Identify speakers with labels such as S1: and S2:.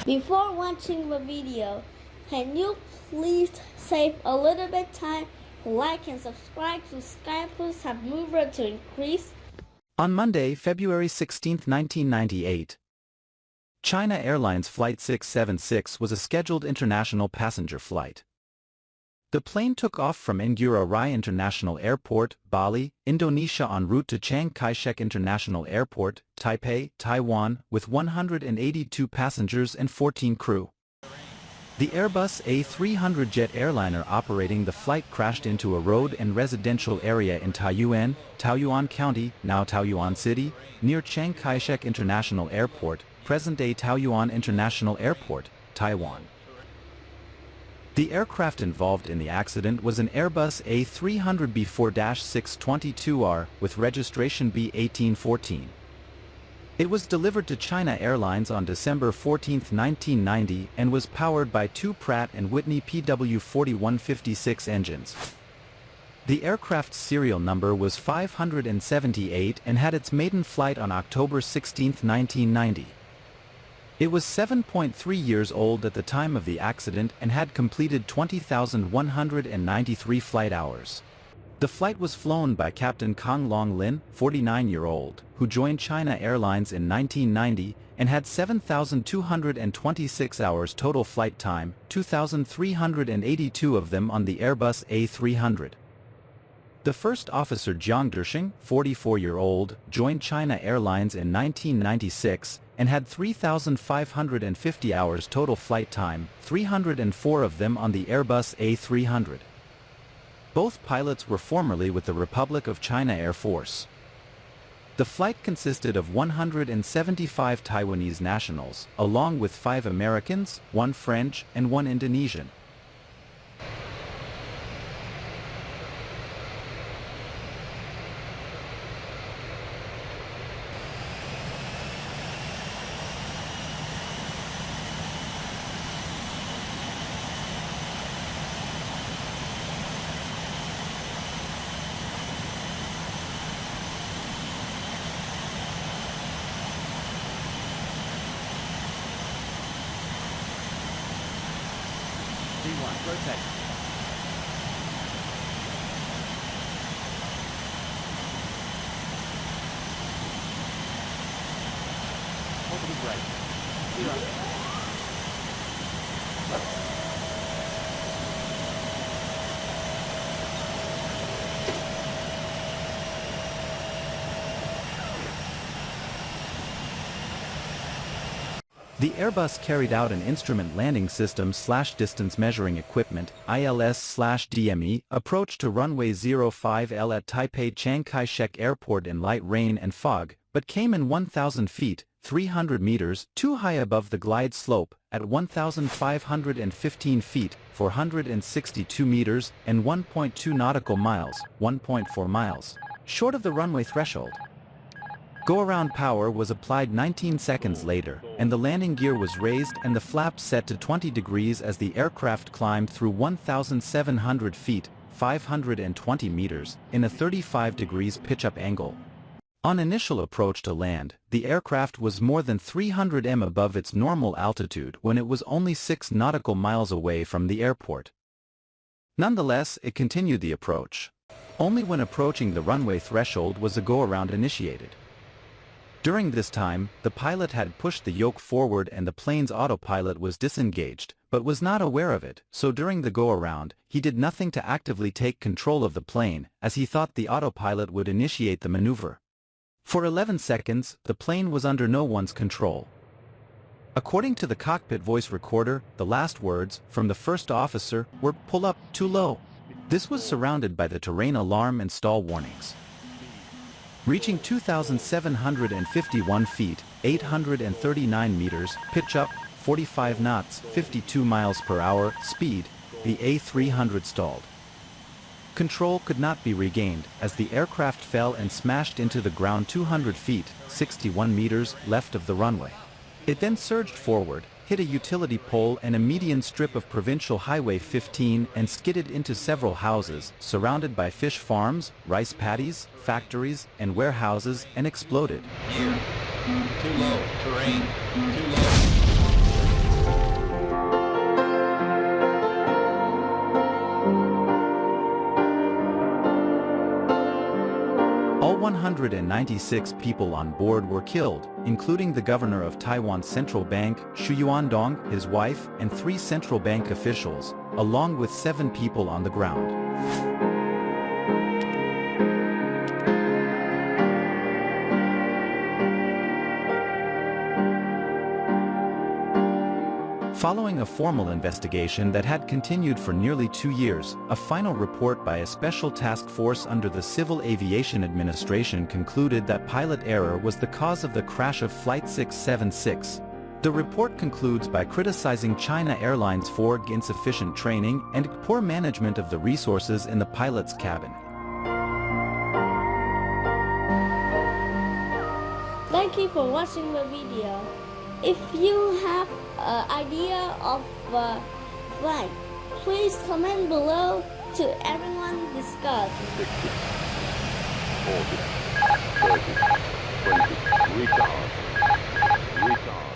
S1: Before watching the video, can you please save a little bit time, like and subscribe to SkypluS have mover to increase?
S2: On Monday, February 16, 1998, China Airlines Flight 676 was a scheduled international passenger flight. The plane took off from Ngurah Rai International Airport, Bali, Indonesia en route to Chiang Kai-Shek International Airport, Taipei, Taiwan, with 182 passengers and 14 crew. The Airbus A300 jet airliner operating the flight crashed into a road and residential area in Tayuan, Taoyuan County, now Taoyuan City, near Chiang Kai-Shek International Airport, present-day Taoyuan International Airport, Taiwan. The aircraft involved in the accident was an Airbus A300 B4-622R with registration B1814. It was delivered to China Airlines on December 14, 1990 and was powered by two Pratt & Whitney PW4156 engines. The aircraft's serial number was 578 and had its maiden flight on October 16, 1990. It was 7.3 years old at the time of the accident and had completed 20,193 flight hours. The flight was flown by Captain Kong Long-Lin, 49-year-old, who joined China Airlines in 1990 and had 7,226 hours total flight time, 2,382 of them on the Airbus A300. The first officer Der-Sheng, 44-year-old, joined China Airlines in 1996 and had 3,550 hours total flight time, 304 of them on the Airbus A300. Both pilots were formerly with the Republic of China Air Force. The flight consisted of 175 Taiwanese nationals, along with 5 Americans, 1 French, and 1 Indonesian.
S3: Rotate. Orbital brake. 0.
S2: The Airbus carried out an instrument landing system / distance measuring equipment ILS/DME approach to runway 05L at Taipei Chiang Kai-Shek Airport in light rain and fog, but came in 1,000 feet, 300 meters, too high above the glide slope, at 1,515 feet, 462 meters, and 1.2 nautical miles, 1.4 miles, short of the runway threshold. Go-around power was applied 19 seconds later, and the landing gear was raised and the flaps set to 20 degrees as the aircraft climbed through 1,700 feet, 520 meters, in a 35 degrees pitch-up angle. On initial approach to land, the aircraft was more than 300 m above its normal altitude when it was only 6 nautical miles away from the airport. Nonetheless, it continued the approach. Only when approaching the runway threshold was a go-around initiated. During this time, the pilot had pushed the yoke forward and the plane's autopilot was disengaged, but was not aware of it, so during the go-around, he did nothing to actively take control of the plane, as he thought the autopilot would initiate the maneuver. For 11 seconds, the plane was under no one's control. According to the cockpit voice recorder, the last words, from the first officer, were "pull up, too low." This was surrounded by the terrain alarm and stall warnings. Reaching 2,751 feet, 839 meters, pitch up, 45 knots, 52 miles per hour, speed, the A300 stalled. Control could not be regained as the aircraft fell and smashed into the ground 200 feet, 61 meters, left of the runway. It then surged forward, hit a utility pole and a median strip of Provincial Highway 15 and skidded into several houses, surrounded by fish farms, rice paddies, factories, and warehouses, and exploded.
S4: Gear. Too low. Terrain. Too low.
S2: All 196 people on board were killed, including the governor of Taiwan Central Bank, Xu Yuandong, his wife, and 3 central bank officials, along with 7 people on the ground. Following a formal investigation that had continued for nearly 2 years, a final report by a special task force under the Civil Aviation Administration concluded that pilot error was the cause of the crash of Flight 676. The report concludes by criticizing China Airlines for insufficient training and poor management of the resources in the pilot's cabin.
S1: Thank you for watching the video. If you have an idea of a flight, please comment below to everyone discuss.
S5: 60, 40, 30, 20, retard, retard.